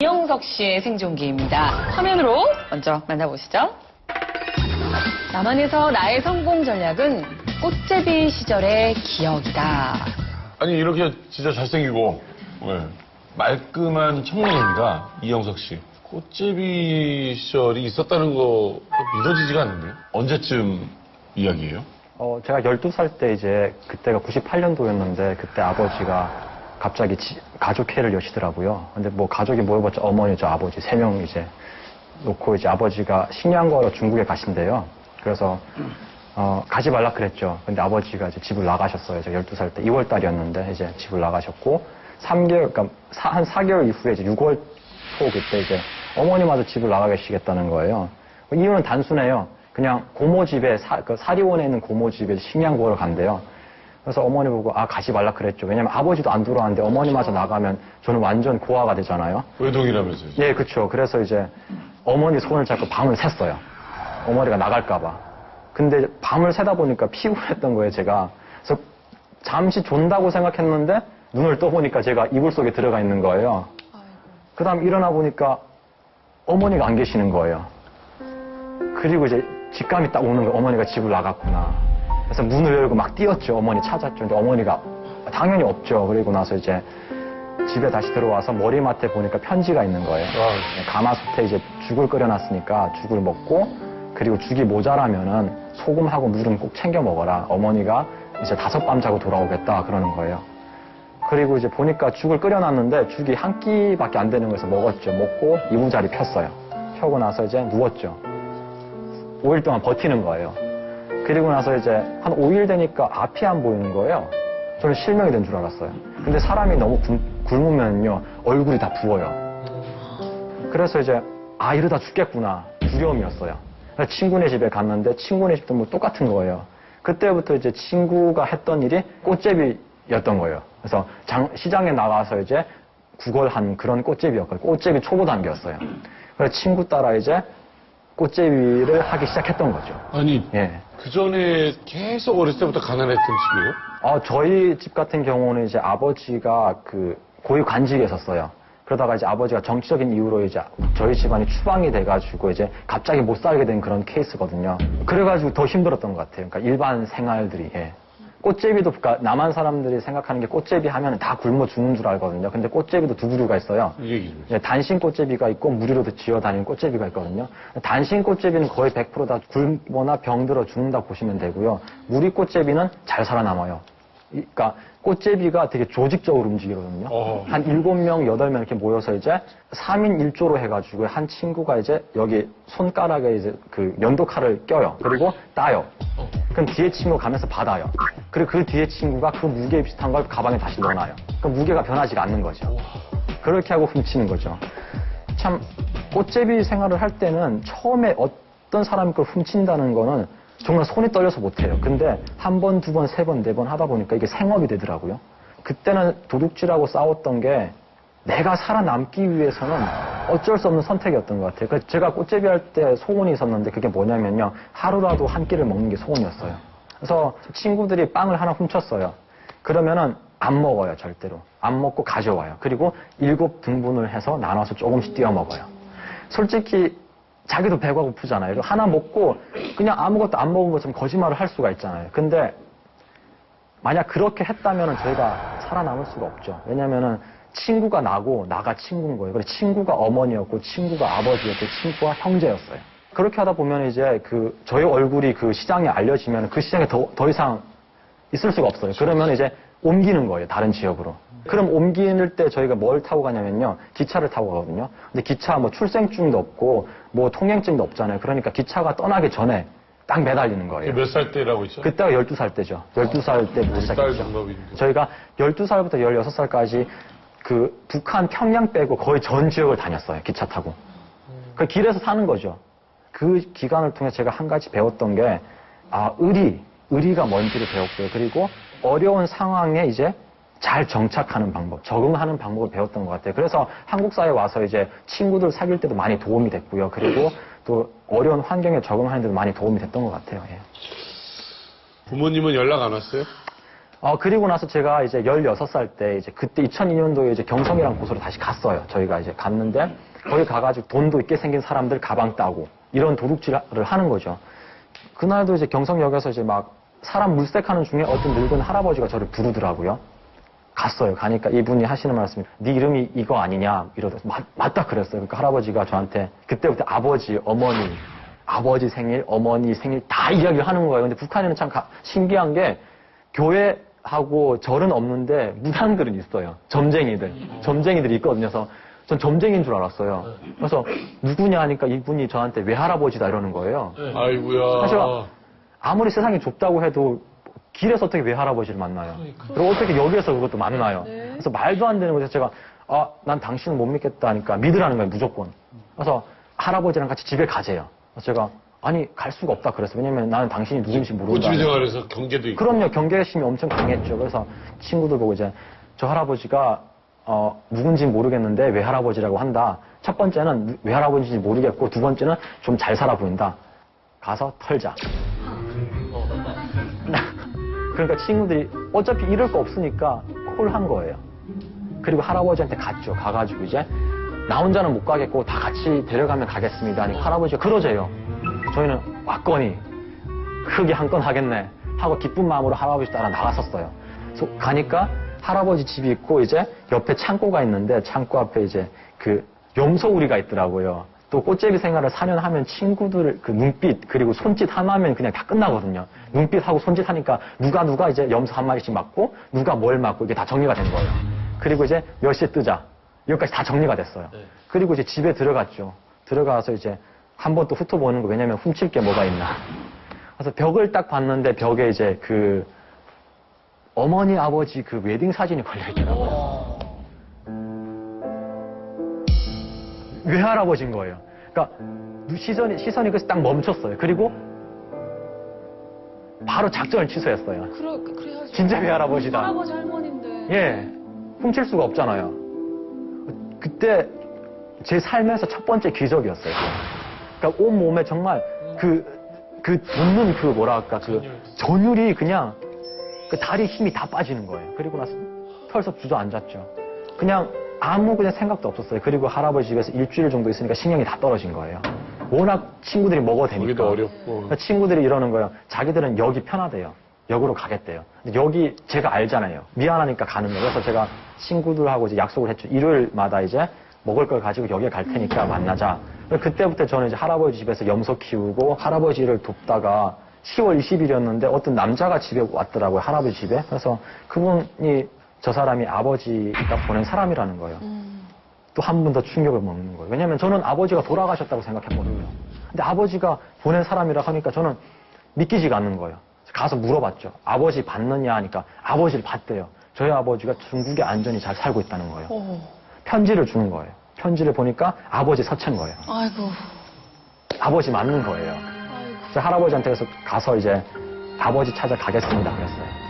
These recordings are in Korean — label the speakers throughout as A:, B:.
A: 이영석 씨의 생존기입니다. 화면으로 먼저 만나보시죠. 남한에서 나의 성공 전략은 꽃제비 시절의 기억이다.
B: 아니 이렇게 진짜 잘생기고 말끔한 청년입니다. 이영석 씨. 꽃제비 시절이 있었다는 거 믿어지지가 않는데요. 언제쯤 이야기예요?
C: 제가 12살 때 이제 그때가 98년도였는데 그때 아버지가 갑자기 가족회를 여시더라고요. 근데 뭐 가족이 모여봤자 어머니, 저 아버지 3명 이제 놓고 이제 아버지가 식량 거러 중국에 가신대요. 그래서 가지 말라 그랬죠. 근데 아버지가 이제 집을 나가셨어요. 제가 12살 때 2월 달이었는데 이제 집을 나가셨고 3개월, 그러니까 한 4개월 이후에 이제 6월 초 그때 이제 어머니마저 집을 나가 계시겠다는 거예요. 이유는 단순해요. 그냥 고모 집에 사리원에 있는 고모 집에 식량 구하러 간대요. 그래서 어머니 보고 가지 말라 그랬죠. 왜냐면 아버지도 안 들어왔는데 어머니마저 나가면 저는 완전 고아가 되잖아요.
B: 외동이라면서요?
C: 예, 그렇죠. 그래서 이제 어머니 손을 잡고 밤을 샜어요. 어머니가 나갈까 봐. 근데 밤을 새다 보니까 피곤했던 거예요, 제가. 그래서 잠시 존다고 생각했는데 눈을 떠보니까 제가 이불 속에 들어가 있는 거예요. 그다음 일어나 보니까 어머니가 안 계시는 거예요. 그리고 이제 직감이 딱 오는 거예요. 어머니가 집을 나갔구나. 그래서 문을 열고 막 뛰었죠. 어머니 찾았죠. 근데 어머니가 당연히 없죠. 그리고 나서 이제 집에 다시 들어와서 머리맡에 보니까 편지가 있는 거예요. 가마솥에 이제 죽을 끓여놨으니까 죽을 먹고 그리고 죽이 모자라면은 소금하고 물은 꼭 챙겨 먹어라. 어머니가 이제 5밤 자고 돌아오겠다 그러는 거예요. 그리고 이제 보니까 죽을 끓여놨는데 죽이 한 끼밖에 안 되는 거에서 먹었죠. 먹고 이부자리 폈어요. 펴고 나서 이제 누웠죠. 5일 동안 버티는 거예요. 그리고 나서 이제 한 5일 되니까 앞이 안 보이는 거예요. 저는 실명이 된 줄 알았어요. 근데 사람이 너무 굶으면요 얼굴이 다 부어요. 그래서 이제 이러다 죽겠구나 두려움이었어요. 그래서 친구네 집에 갔는데 친구네 집도 뭐 똑같은 거예요. 그때부터 이제 친구가 했던 일이 꽃제비였던 거예요. 그래서 시장에 나가서 이제 구걸한 그런 꽃제비였거든요. 꽃제비 초보 단계였어요. 그래서 친구 따라 이제 꽃제비를 하기 시작했던 거죠.
B: 아니,
C: 예.
B: 그 전에 계속 어렸을 때부터 가난했던 집이에요?
C: 저희 집 같은 경우는 이제 아버지가 고위 관직에 있었어요. 그러다가 이제 아버지가 정치적인 이유로 이제 저희 집안이 추방이 돼가지고 이제 갑자기 못 살게 된 그런 케이스거든요. 그래가지고 더 힘들었던 것 같아요. 그러니까 일반 생활들이. 예. 꽃제비도, 그러니까 남한 사람들이 생각하는 게 꽃제비 하면 다 굶어 죽는 줄 알거든요. 근데 꽃제비도 두 부류가 있어요.
B: 예,
C: 단신 꽃제비가 있고 무리로도 지어다니는 꽃제비가 있거든요. 단신 꽃제비는 거의 100% 다 굶거나 병들어 죽는다 보시면 되고요. 무리 꽃제비는 잘 살아남아요. 그러니까 꽃제비가 되게 조직적으로 움직이거든요. 한 7명, 8명 이렇게 모여서 이제 3인 1조로 해가지고 한 친구가 이제 여기 손가락에 이제 면도칼을 껴요. 그리고 따요. 그럼 뒤에 친구가 가면서 받아요. 그리고 그 뒤에 친구가 그 무게 비슷한 걸 가방에 다시 넣어놔요. 그럼 무게가 변하지가 않는 거죠. 그렇게 하고 훔치는 거죠. 참 꽃제비 생활을 할 때는 처음에 어떤 사람이 그걸 훔친다는 거는 정말 손이 떨려서 못해요. 근데 한 번, 두 번, 세 번, 네 번 하다 보니까 이게 생업이 되더라고요. 그때는 도둑질하고 싸웠던 게 내가 살아남기 위해서는 어쩔 수 없는 선택이었던 것 같아요. 제가 꽃제비 할 때 소원이 있었는데 그게 뭐냐면요. 하루라도 한 끼를 먹는 게 소원이었어요. 그래서 친구들이 빵을 하나 훔쳤어요. 그러면은 안 먹어요, 절대로. 안 먹고 가져와요. 그리고 7등분을 해서 나눠서 조금씩 띄워 먹어요. 솔직히 자기도 배가 고프잖아요. 하나 먹고 그냥 아무것도 안 먹은 것처럼 거짓말을 할 수가 있잖아요. 근데 만약 그렇게 했다면 저희가 살아남을 수가 없죠. 왜냐면은 친구가 나고 나가 친구인 거예요. 그래서 친구가 어머니였고 친구가 아버지였고 친구가 형제였어요. 그렇게 하다 보면 이제 저희 얼굴이 시장에 알려지면 그 시장에 더 이상 있을 수가 없어요. 그러면 이제 옮기는 거예요. 다른 지역으로. 그럼 옮기는 때 저희가 뭘 타고 가냐면요. 기차를 타고 가거든요. 근데 기차 뭐 출생증도 없고 뭐 통행증도 없잖아요. 그러니까 기차가 떠나기 전에 딱 매달리는 거예요.
B: 몇 살 때라고 했죠?
C: 그때가 12살 때죠. 12살 때부터 시작했죠. 저희가 12살부터 16살까지 북한 평양 빼고 거의 전 지역을 다녔어요. 기차 타고. 그 길에서 사는 거죠. 그 기간을 통해 제가 한 가지 배웠던 게 의리가 뭔지를 배웠고요. 그리고 어려운 상황에 이제 잘 정착하는 방법, 적응하는 방법을 배웠던 것 같아요. 그래서 한국 사회에 와서 이제 친구들 사귈 때도 많이 도움이 됐고요. 그리고 또 어려운 환경에 적응하는 데도 많이 도움이 됐던 것 같아요. 예.
B: 부모님은 연락 안 왔어요?
C: 그리고 나서 제가 이제 16살 때, 이제 그때 2002년도에 이제 경성이라는 곳으로 다시 갔어요. 저희가 이제 갔는데, 거기 가가지고 돈도 있게 생긴 사람들 가방 따고, 이런 도둑질을 하는 거죠. 그날도 이제 경성역에서 이제 막 사람 물색하는 중에 어떤 늙은 할아버지가 저를 부르더라고요. 갔어요. 가니까 이분이 하시는 말씀이, 네 이름이 이거 아니냐? 이러더라고요. 맞다 그랬어요. 그러니까 할아버지가 저한테 그때부터 아버지, 어머니, 아버지 생일, 어머니 생일 다 이야기를 하는 거예요. 근데 북한에는 참 신기한 게 교회하고 절은 없는데 무당들은 있어요. 점쟁이들이 있거든요. 그래서 전 점쟁이인 줄 알았어요. 그래서 누구냐 하니까 이분이 저한테 외할아버지다 이러는 거예요.
B: 아이고야.
C: 사실 아무리 세상이 좁다고 해도 길에서 어떻게 외할아버지를 만나요? 그리고 어떻게 여기에서 그것도 만나요? 그래서 말도 안 되는 거죠. 제가 난 당신을 못 믿겠다 하니까 믿으라는 거예요. 무조건. 그래서 할아버지랑 같이 집에 가재요. 그래서 제가 아니 갈 수가 없다 그랬어요. 왜냐면 나는 당신이 누군지 모른다.
B: 꽃집이 생활에서 경계도 있고.
C: 그럼요. 경계심이 엄청 강했죠. 그래서 친구들 보고 이제 저 할아버지가 누군지 모르겠는데 외할아버지라고 한다. 첫 번째는 외할아버지인지 모르겠고 두 번째는 좀 잘 살아 보인다. 가서 털자. 그러니까 친구들이 어차피 잃을 거 없으니까 콜한 거예요. 그리고 할아버지한테 갔죠. 가가지고 이제 나 혼자는 못 가겠고 다 같이 데려가면 가겠습니다. 하니 할아버지가 그러재요. 저희는 왔거니 크게 한 건 하겠네 하고 기쁜 마음으로 할아버지 따라 나갔었어요. 그래서 가니까 할아버지 집이 있고 이제 옆에 창고가 있는데 창고 앞에 이제 그 염소우리가 있더라고요. 또 꽃제비 생활을 4년 하면 친구들 그 눈빛 그리고 손짓 하나면 그냥 다 끝나거든요. 눈빛하고 손짓 하니까 누가 이제 염소 한 마리씩 맞고 누가 뭘 맞고 이게 다 정리가 된 거예요. 그리고 이제 몇 시에 뜨자 여기까지 다 정리가 됐어요. 그리고 이제 집에 들어갔죠. 들어가서 이제 한 번 또 훑어보는 거 왜냐면 훔칠 게 뭐가 있나. 그래서 벽을 딱 봤는데 벽에 이제 그 어머니 아버지 그 웨딩 사진이 걸려 있더라고요. 외할아버지인 거예요. 그러니까 시선이 그래서 딱 멈췄어요. 그리고 바로 작전을 취소했어요.
A: 그래야죠.
C: 진짜 외할아버지다.
A: 할아버지 할머니인데.
C: 예, 훔칠 수가 없잖아요. 그때 제 삶에서 첫 번째 기적이었어요. 그러니까 온 몸에 정말 그 돋는 그 뭐랄까 그 전율이 그냥 그 다리 힘이 다 빠지는 거예요. 그리고 나서 털썩 주저앉았죠. 그냥 생각도 없었어요. 그리고 할아버지 집에서 일주일 정도 있으니까 신경이 다 떨어진 거예요. 워낙 친구들이 먹어도 되니까.
B: 거기도 어렵고.
C: 그러니까 친구들이 이러는 거예요. 자기들은 여기 편하대요. 역으로 가겠대요. 근데 여기 제가 알잖아요. 미안하니까 가는 거예요. 그래서 제가 친구들하고 이제 약속을 했죠. 일요일마다 이제 먹을 걸 가지고 여기에 갈 테니까 만나자. 그때부터 저는 이제 할아버지 집에서 염소 키우고 할아버지를 돕다가 10월 20일이었는데 어떤 남자가 집에 왔더라고요. 할아버지 집에. 그래서 그분이 저 사람이 아버지가 보낸 사람이라는 거예요. 또 한 번 더 충격을 먹는 거예요. 왜냐면 저는 아버지가 돌아가셨다고 생각했거든요. 근데 아버지가 보낸 사람이라 하니까 저는 믿기지가 않는 거예요. 가서 물어봤죠. 아버지 봤느냐 하니까 아버지를 봤대요. 저희 아버지가 중국에 안전히 잘 살고 있다는 거예요. 편지를 주는 거예요. 편지를 보니까 아버지 서체인 거예요.
A: 아이고.
C: 아버지 맞는 거예요.
A: 아이고.
C: 그래서 할아버지한테 가서 이제 아버지 찾아가겠습니다 그랬어요.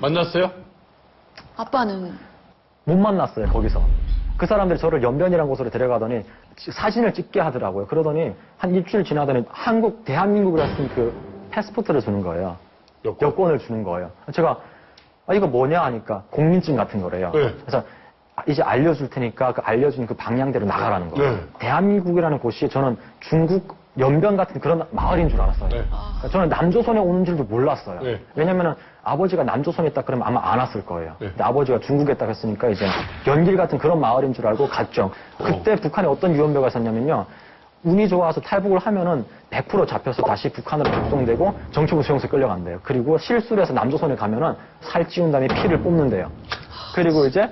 B: 만났어요?
A: 아빠는
C: 못 만났어요, 거기서. 그 사람들이 저를 연변이라는 곳으로 데려가더니 사진을 찍게 하더라고요. 그러더니 한 일주일 지나더니 대한민국이라 쓴 그 패스포트를 주는 거예요. 여권을 주는 거예요. 제가 이거 뭐냐 하니까 공민증 같은 거래요.
B: 네.
C: 그래서 이제 알려줄 테니까 그 알려준 그 방향대로 나가라는 거예요.
B: 네.
C: 대한민국이라는 곳이 저는 중국 연변 같은 그런 마을인 줄 알았어요.
B: 네.
C: 그러니까 저는 남조선에 오는 줄도 몰랐어요.
B: 네.
C: 왜냐면은 아버지가 남조선에 있다 그러면 아마 안 왔을 거예요.
B: 네.
C: 근데 아버지가 중국에 있다 했으니까 이제 연길 같은 그런 마을인 줄 알고 갔죠. 그때 북한에 어떤 유언비어가 있었냐면요. 운이 좋아서 탈북을 하면은 100% 잡혀서 다시 북한으로 북송되고 정치부 수용소에 끌려간대요. 그리고 실수를 해서 남조선에 가면은 살찌운 다음에 피를 뽑는데요. 그리고 이제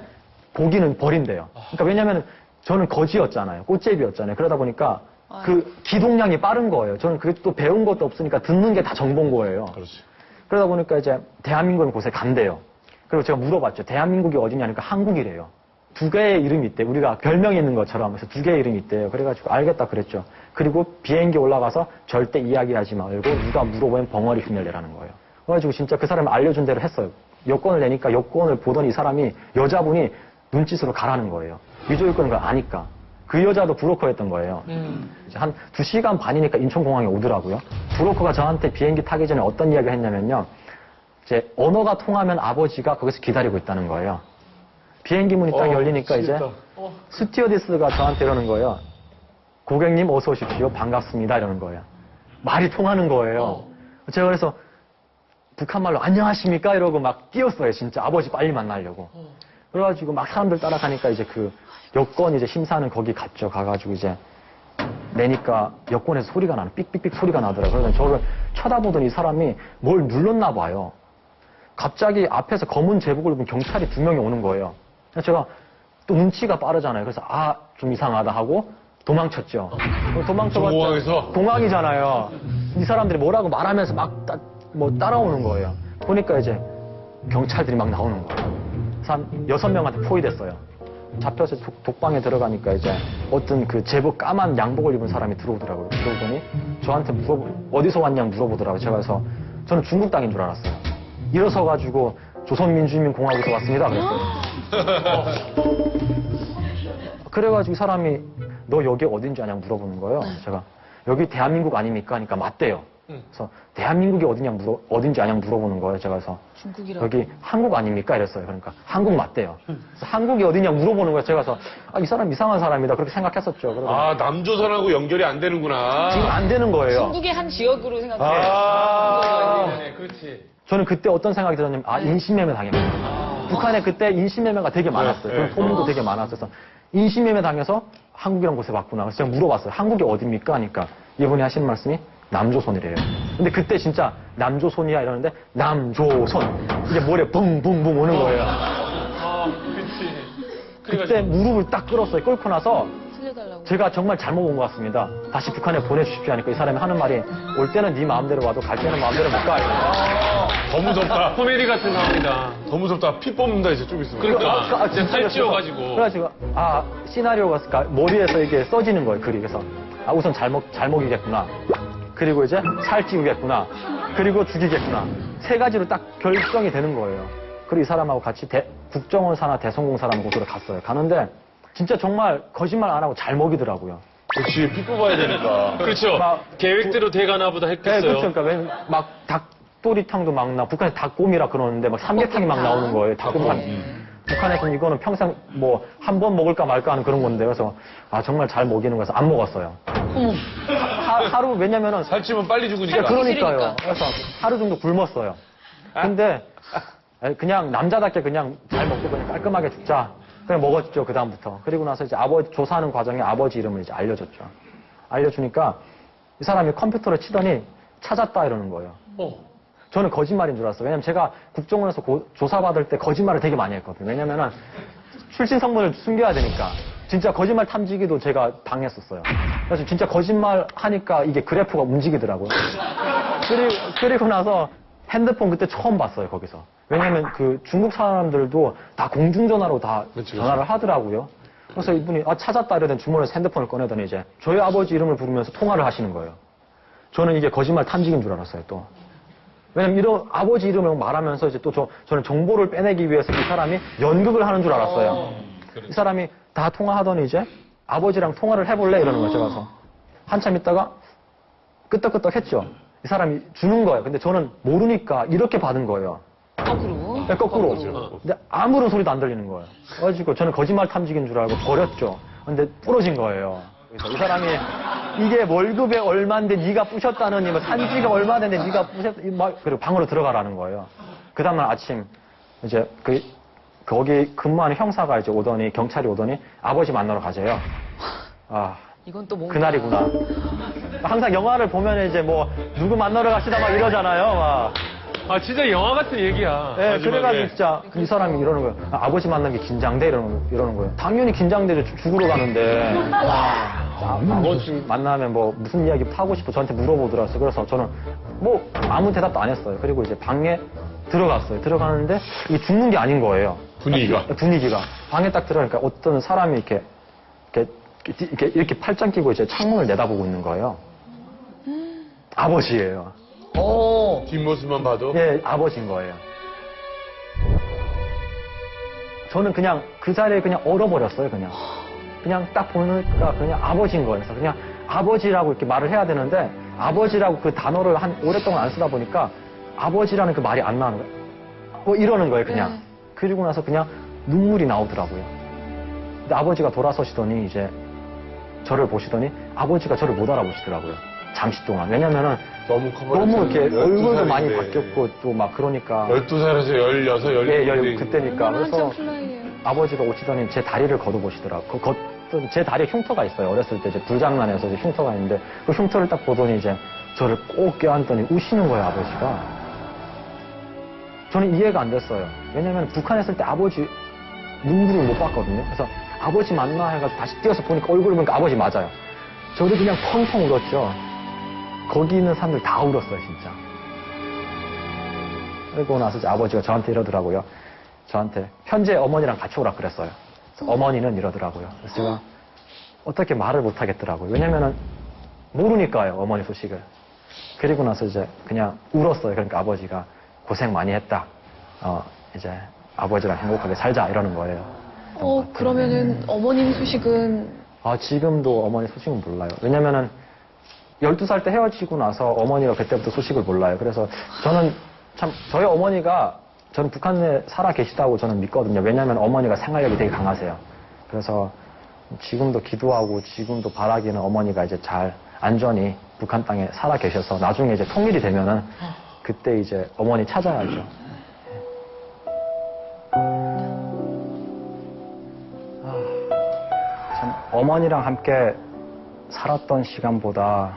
C: 고기는 버린대요. 그러니까 왜냐면 저는 거지였잖아요. 꽃제비였잖아요. 그러다 보니까 그 기동량이 빠른 거예요. 저는 그게 또 배운 것도 없으니까 듣는 게 다 정보인 거예요.
B: 그렇지.
C: 그러다 보니까 이제 대한민국이라는 곳에 간대요. 그리고 제가 물어봤죠. 대한민국이 어디냐니까 한국이래요. 두 개의 이름이 있대. 우리가 별명이 있는 것처럼. 그래서 두 개의 이름이 있대요. 그래가지고 알겠다 그랬죠. 그리고 비행기 올라가서 절대 이야기하지 말고 누가 물어보면 벙어리 흉내내라는 거예요. 그래가지고 진짜 그 사람이 알려준 대로 했어요. 여권을 내니까 여권을 보더니 이 사람이 여자분이 눈짓으로 가라는 거예요. 위조 요건인 걸 아니까. 그 여자도 브로커였던 거예요. 이제 한 2시간 반이니까 인천공항에 오더라고요. 브로커가 저한테 비행기 타기 전에 어떤 이야기를 했냐면요. 이제 언어가 통하면 아버지가 거기서 기다리고 있다는 거예요. 비행기 문이 딱 열리니까 이제 스튜어디스가 저한테 이러는 거예요. 고객님 어서 오십시오. 반갑습니다. 이러는 거예요. 말이 통하는 거예요. 제가 그래서 북한말로 안녕하십니까? 이러고 막 뛰었어요. 진짜 아버지 빨리 만나려고. 그래가지고 막 사람들 따라가니까 이제 그 여권 이제 심사하는 거기 갔죠. 가가지고 이제 내니까 여권에서 소리가 나는 삑삑삑 소리가 나더라고요. 그래서 저를 쳐다보던 이 사람이 뭘 눌렀나 봐요. 갑자기 앞에서 검은 제복을 입은 경찰이 2명이 오는 거예요. 그래서 제가 또 눈치가 빠르잖아요. 그래서 좀 이상하다 하고 도망쳤죠. 도망쳐봤자
B: 공항에서?
C: 공항이잖아요. 이 사람들이 뭐라고 말하면서 막 따라오는 거예요. 보니까 이제 경찰들이 막 나오는 거예요. 한 6명한테 포위됐어요. 잡혀서 독방에 들어가니까 이제 어떤 그 제복 까만 양복을 입은 사람이 들어오더라고요. 들어오더니 저한테 어디서 왔냐고 물어보더라고요. 제가 그래서 저는 중국 땅인 줄 알았어요. 일어서 가지고 조선민주주의민공화국에서 왔습니다. 그랬어요. 그래가지고 이 사람이 너 여기 어딘지 아냐고 물어보는 거예요. 제가 여기 대한민국 아닙니까? 하니까 맞대요. 그래서 대한민국이 어딘지 아냐고 물어보는 거예요. 제가 그래서
A: 중국이라고.
C: 여기 한국 아닙니까? 이랬어요. 그러니까 한국 맞대요. 그래서 한국이 어디냐고 물어보는 거예요. 제가 그래서 이 사람 이상한 사람이다. 그렇게 생각했었죠. 그러고
B: 아, 남조선하고 연결이 안 되는구나.
C: 지금 안 되는 거예요.
A: 중국의 한 지역으로 생각해요.
B: 아,
D: 그렇지.
C: 저는 그때 어떤 생각이 들었냐면 인신매매 당했구나. 북한에 그때 인신매매가 되게 많았어요. 그런 소문도 되게 많았어서 인신매매 당해서 한국이란 곳에 왔구나. 그래서 제가 물어봤어요. 한국이 어딥니까? 하니까 이분이 하시는 말씀이 남조선이래요. 근데 그때 진짜 남조선이야 이러는데 남조선 이게 머리에 붕붕붕 오는 거예요. 그때 무릎을 딱 끌었어요. 끌고 나서
A: 살려달라고.
C: 제가 정말 잘못 온 것 같습니다. 다시 북한에 보내주십시오 하니까 이 사람이 하는 말이 올 때는 네 마음대로 와도 갈 때는 마음대로 못 가.
B: 더 무섭다.
D: 코미디 같은 상황이다.
B: 더 무섭다. 피 뽑는다, 이제 좀 있으면.
D: 그러니까. 이제
C: 진짜
D: 팔 찌워가지고.
C: 그래가지고 시나리오가 머리에서 이게 써지는 거예요. 글이. 그래서 우선 잘 먹이겠구나. 그리고 이제 살 찌우겠구나. 그리고 죽이겠구나. 3가지로 딱 결정이 되는 거예요. 그리고 이 사람하고 같이 국정원 산하 대성공사라는 곳으로 갔어요. 가는데 진짜 정말 거짓말 안 하고 잘 먹이더라고요.
B: 그렇지, 피 뽑아야 되니까.
D: 그렇죠.
C: 막
D: 계획대로 돼가나 보다
C: 네,
D: 했겠어요.
C: 그렇죠. 그러니까 막 닭도리탕도 막 북한에 닭곰이라 그러는데 막 삼계탕이 막 나오는 거예요. 닭곰탕. 북한에서는 이거는 평생 한 번 먹을까 말까 하는 그런 건데 그래서 정말 잘 먹이는 거라서 안 먹었어요. 하루 왜냐면은
B: 살찌면 빨리 죽으니까.
C: 그러니까요.
A: 싫으니까.
C: 그래서 하루 정도 굶었어요. 근데 그냥 남자답게 그냥 잘 먹고 그냥 깔끔하게 죽자. 그냥 먹었죠. 그 다음부터. 그리고 나서 이제 조사하는 과정에 아버지 이름을 이제 알려줬죠. 알려주니까 이 사람이 컴퓨터를 치더니 찾았다 이러는 거예요. 저는 거짓말인 줄 알았어요. 왜냐면 제가 국정원에서 조사받을 때 거짓말을 되게 많이 했거든요. 왜냐면은 출신 성분을 숨겨야 되니까. 진짜 거짓말 탐지기도 제가 당했었어요. 그래서 진짜 거짓말 하니까 이게 그래프가 움직이더라고요. 그리고 나서 핸드폰 그때 처음 봤어요, 거기서. 왜냐면 그 중국 사람들도 다 공중전화로 다 전화를 하더라고요. 그래서 이분이 찾았다 이러더니 주머니에서 핸드폰을 꺼내더니 이제 저희 아버지 이름을 부르면서 통화를 하시는 거예요. 저는 이게 거짓말 탐지기인 줄 알았어요, 또. 왜냐면 이런 아버지 이름을 말하면서 이제 또 저는 정보를 빼내기 위해서 이 사람이 연극을 하는 줄 알았어요. 이 사람이 다 통화하더니 이제 아버지랑 통화를 해볼래? 이러는 거예요, 제가 가서. 한참 있다가 끄떡끄떡 했죠. 이 사람이 주는 거예요. 근데 저는 모르니까 이렇게 받은 거예요.
A: 거꾸로.
C: 네, 거꾸로. 근데 아무런 소리도 안 들리는 거예요. 그래가지고 저는 거짓말 탐지기인 줄 알고 버렸죠. 근데 부러진 거예요. 그래서 이 사람이 이게 월급에 얼마인데 네가 부셨다느니 뭐 산지가 얼마 됐는데 네가 부셨다 그리고 방으로 들어가라는 거예요. 그 다음날 아침 이제 거기 근무하는 형사가 이제 오더니 경찰이 오더니 아버지 만나러 가재요.
A: 이건 또 뭔가.
C: 그날이구나. 항상 영화를 보면 이제 뭐 누구 만나러 갑시다 막 이러잖아요. 막.
D: 진짜 영화 같은 얘기야.
C: 네,
B: 마지막에.
C: 그래가지고 진짜 이 사람이 이러는 거예요. 아버지 만나는 게 긴장돼 이러는 거예요. 당연히 긴장되죠. 죽으러 가는데. 아버지 만나면 뭐 무슨 이야기 하고 싶어 저한테 물어보더라고요. 그래서 저는 뭐 아무 대답도 안 했어요. 그리고 이제 방에 들어갔어요. 들어가는데 이게 죽는 게 아닌 거예요.
B: 분위기가.
C: 방에 딱 들어가니까 어떤 사람이 이렇게 팔짱 끼고 이제 창문을 내다보고 있는 거예요. 아버지예요.
B: 뒷모습만 봐도.
C: 예, 아버지인 거예요. 저는 그냥 그 자리에 그냥 얼어버렸어요, 그냥. 그냥 딱 보니까 그냥 아버지인 거예요. 그래서 그냥 아버지라고 이렇게 말을 해야 되는데 아버지라고 그 단어를 한 오랫동안 안 쓰다 보니까 아버지라는 그 말이 안 나오는 거예요. 뭐 이러는 거예요, 그냥.
A: 네.
C: 그리고 나서 그냥 눈물이 나오더라고요. 근데 아버지가 돌아서시더니 이제 저를 보시더니 아버지가 저를 못 알아보시더라고요. 잠시 동안. 왜냐면은
B: 너무 커버렸죠.
C: 너무 이렇게 얼굴도 많이
B: 12살인데.
C: 바뀌었고 또 막 그러니까.
B: 12살에서 16, 17.
C: 예, 그때니까.
A: 얼마나
C: 그래서
A: 한참 플라이예요.
C: 아버지가 오시더니 제 다리를 걷어보시더라고요. 제 다리에 흉터가 있어요. 어렸을 때 이제 불장난해서 이제 흉터가 있는데 그 흉터를 딱 보더니 이제 저를 꼭 껴안더니 우시는 거예요, 아버지가. 저는 이해가 안 됐어요. 왜냐면 북한에 있을 때 아버지 눈물을 못 봤거든요. 그래서 아버지 맞나 해가지고 다시 뛰어서 보니까 얼굴을 보니까 아버지 맞아요. 저를 그냥 펑펑 울었죠. 거기 있는 사람들 다 울었어요, 진짜. 그리고 나서 이제 아버지가 저한테 이러더라고요. 저한테 현재 어머니랑 같이 오라 그랬어요. 그래서 어머니는 이러더라고요. 그래서 제가 어떻게 말을 못 하겠더라고요. 왜냐면은 모르니까요, 어머니 소식을. 그리고 나서 이제 그냥 울었어요. 그러니까 아버지가 고생 많이 했다. 이제 아버지랑 행복하게 살자 이러는 거예요.
A: 그러면은 어머님 소식은
C: 지금도 어머니 소식은 몰라요. 왜냐면은 12살 때 헤어지고 나서 어머니가 그때부터 소식을 몰라요. 그래서 저는 참 저희 어머니가 저는 북한에 살아 계시다고 저는 믿거든요. 왜냐하면 어머니가 생활력이 되게 강하세요. 그래서 지금도 기도하고 지금도 바라기는 어머니가 이제 잘 안전히 북한 땅에 살아 계셔서 나중에 이제 통일이 되면은 그때 이제 어머니 찾아야죠. 참 어머니랑 함께 살았던 시간보다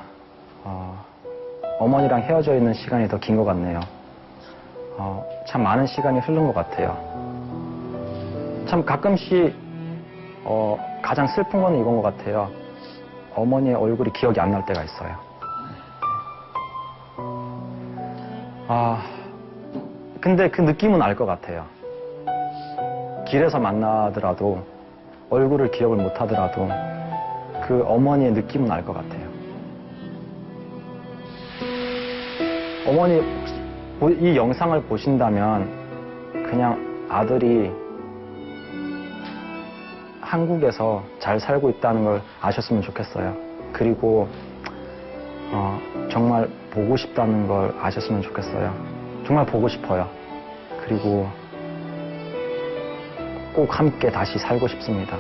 C: 어머니랑 헤어져 있는 시간이 더 긴 것 같네요. 참 많은 시간이 흐른 것 같아요. 참 가끔씩 가장 슬픈 건 이건 것 같아요. 어머니의 얼굴이 기억이 안 날 때가 있어요. 근데 그 느낌은 알 것 같아요. 길에서 만나더라도 얼굴을 기억을 못 하더라도 그 어머니의 느낌은 알 것 같아요. 어머니 이 영상을 보신다면 그냥 아들이 한국에서 잘 살고 있다는 걸 아셨으면 좋겠어요. 그리고 정말 보고 싶다는 걸 아셨으면 좋겠어요. 정말 보고 싶어요. 그리고 꼭 함께 다시 살고 싶습니다.